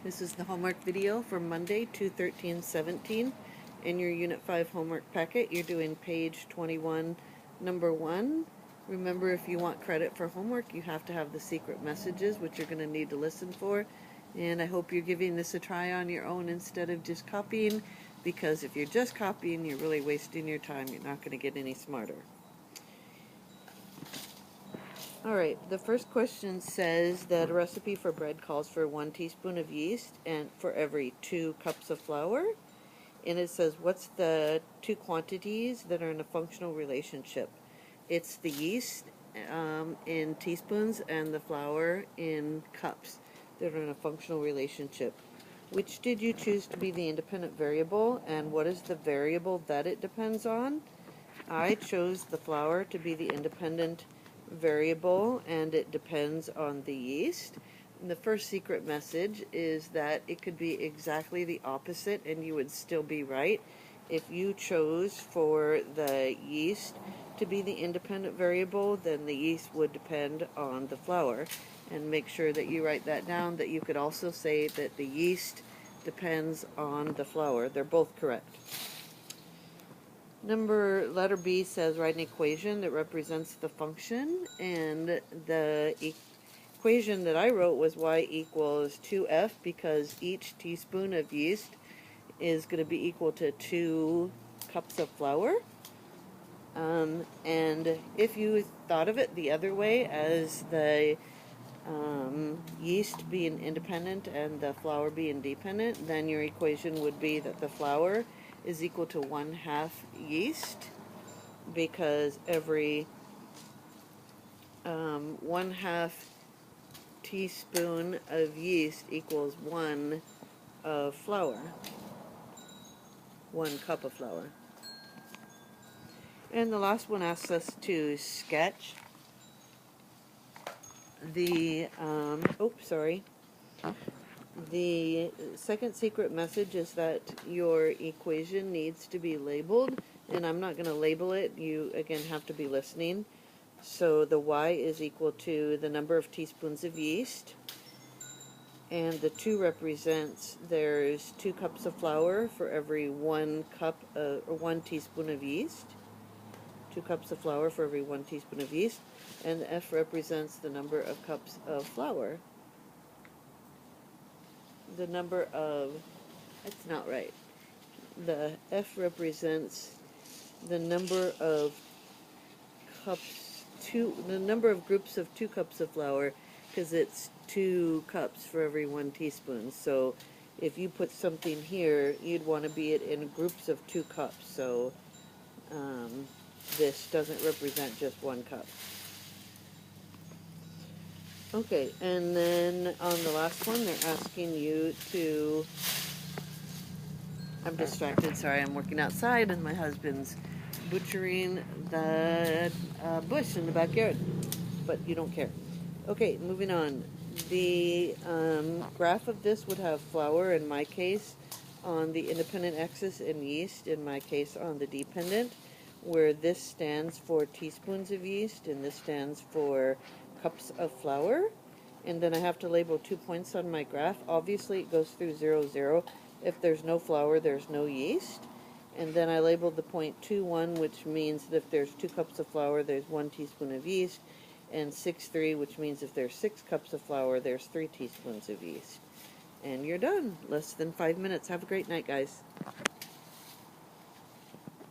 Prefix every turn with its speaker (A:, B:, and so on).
A: This is the homework video for Monday, 2/13/17. In your Unit 5 homework packet, you're doing page 21, number 1. Remember, if you want credit for homework, you have to have the secret messages, which you're going to need to listen for. And I hope you're giving this a try on your own instead of just copying, because if you're just copying, you're really wasting your time. You're not going to get any smarter. Alright, the first question says that a recipe for bread calls for 1 teaspoon of yeast and for every 2 cups of flour. And it says, what's the two quantities that are in a functional relationship? It's the yeast in teaspoons and the flour in cups that are in a functional relationship. Which did you choose to be the independent variable, and what is the variable that it depends on? I chose the flour to be the independent variable, and it depends on the yeast. And the first secret message is that it could be exactly the opposite and you would still be right. If you chose for the yeast to be the independent variable, then the yeast would depend on the flour. And make sure that you write that down, that you could also say that the yeast depends on the flour. They're both correct. Letter B says write an equation that represents the function, and the equation that I wrote was y equals 2f, because each teaspoon of yeast is going to be equal to 2 cups of flour. And if you thought of it the other way, as the yeast being independent and the flour being dependent, then your equation would be that the flour is equal to 1/2 yeast, because every 1/2 teaspoon of yeast equals 1 of flour, 1 cup of flour. And the last one asks us to sketch the, the second secret message is that your equation needs to be labeled, and I'm not going to label it. You, again, have to be listening. So the y is equal to the number of teaspoons of yeast, and the 2 represents there's 2 cups of flour for every 1 teaspoon of yeast. 2 cups of flour for every 1 teaspoon of yeast, and the f represents the number of cups of flour. The number of, that's not right. The f represents the number of the number of groups of 2 cups of flour, because it's 2 cups for every 1 teaspoon. So if you put something here, you'd want to be it in groups of 2 cups. So this doesn't represent just 1 cup. Okay, and then on the last one, they're asking you to, I'm distracted, sorry, I'm working outside and my husband's butchering the bush in the backyard, but you don't care. Okay, moving on. The graph of this would have flour, in my case, on the independent axis, and yeast, in my case, on the dependent, where this stands for teaspoons of yeast and this stands for cups of flour. And then I have to label 2 points on my graph. Obviously, it goes through 0, 0. If there's no flour, there's no yeast. And then I labeled the point 2, 1, which means that if there's 2 cups of flour, there's 1 teaspoon of yeast. And 6, 3, which means if there's 6 cups of flour, there's 3 teaspoons of yeast. And you're done. Less than 5 minutes. Have a great night, guys.